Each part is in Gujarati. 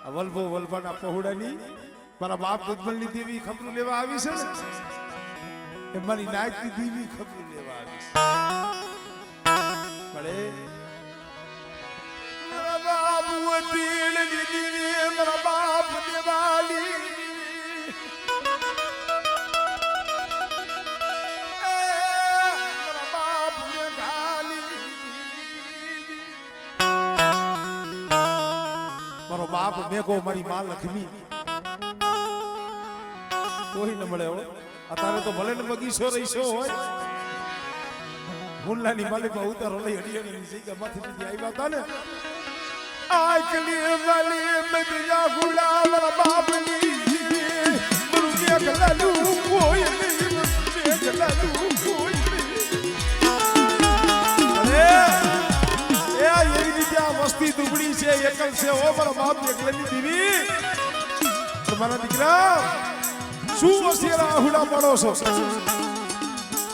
વલ્ભો વલ્ભાના પહોળાની મારા બાપ દુધમલની દેવી ખબરું લેવા આવી છે ને એ મારી નાયકની દેવી ખબરું લેવા આવી છે પડે મારા બાપ વતીલની દેવી મારા બાપ દેવાલી મારો બાપ મેઘો મારી માં લક્ષ્મી કોઈ ન મળે અત્યારે તો ભલે ને બગીચો રહીશો હોય ગુંડલાની માલિકમાં ઉતારો લઈ હડિયાની જગ્યા માંથી આવ્યા હતા ને આકલી વાલી મદિયા ગુલા મારા બાપની મુરુગે ગલાલુ કોઈ નહીં મુરુગે ગલાલુ કોઈ વસ્તી દુબળી છે એકલ છે ઓ મારા બાપ એકલની દીવી તમારા દીકરા શું વસિયારા આહુડા પાડો છો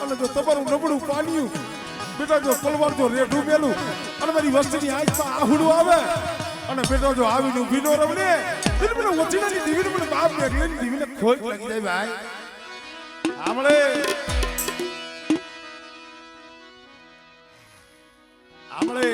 અને જો તમારું નબળું પાડ્યું બેટા જો તલવાર જો રેઠું મેલું અને મારી વસ્તીની આંખમાં આહુડું આવે અને બેટા જો આવીને ભીનો રવને એટલે મને વચીનાની દીવીને મને બાપ એકલની દીવીને ખોટ લાગી જાય ભાઈ આમળે આમળે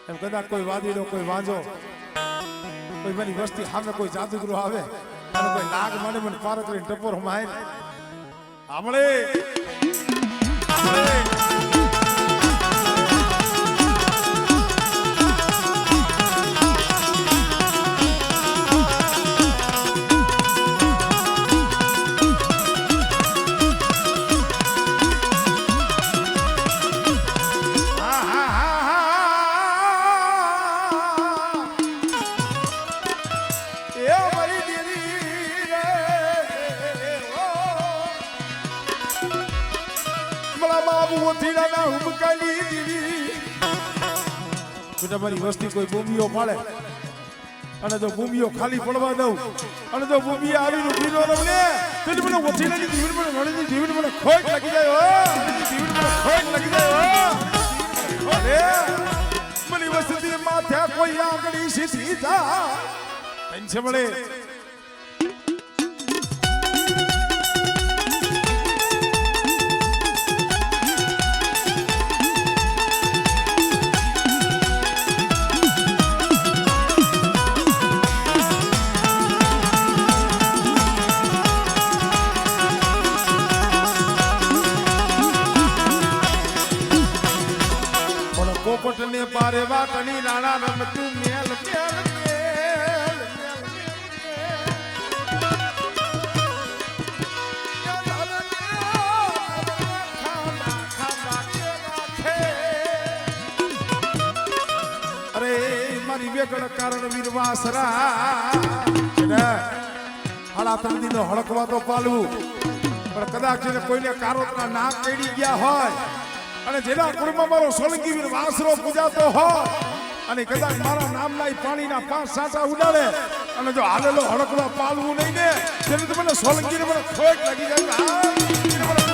એમ કદાચ કોઈ વાદીડો કોઈ વાંજો કોઈ મારી વસ્તી સામે કોઈ જાદુગરો આવે અને કોઈ લાગ મને મને પાર કરીને ટપોર માય આમળે મારી વસ્તી કોઈ ભૂમિઓ પાડે અને જો ભૂમિઓ ખાલી પડવા દઉં અને જો ભૂમિ આવીને ભીનો રમને તો મને વચીનાની જીવન મને રણની જીવન મને ખોટ લાગી જાય હો જીવન મને ખોટ લાગી જાય હો અરે મારી વસ્તી માથે કોઈ આંગળી સીધી જા પંચ મળે પોપટને પારે વાટણી રાણા રમતું મેલ મેલ અરે મારી વેગળ કારણ વીરવાસરા હાડા તંદીનો હળકવા તો પાલવું પણ કદાચ કોઈને કારોતના નાક કેડી ગયા હોય અને જેના કુળમાં મારો સોલંકી વીર વાસરો પૂજાતો હોય અને કદાચ મારા નામના પાણીના 5 સાટા ઉડાડે અને જો હાલેલો હડકવા પાલવું નહીં ને તેને તો મને સોલંકીને મને ખોટ લાગી જાય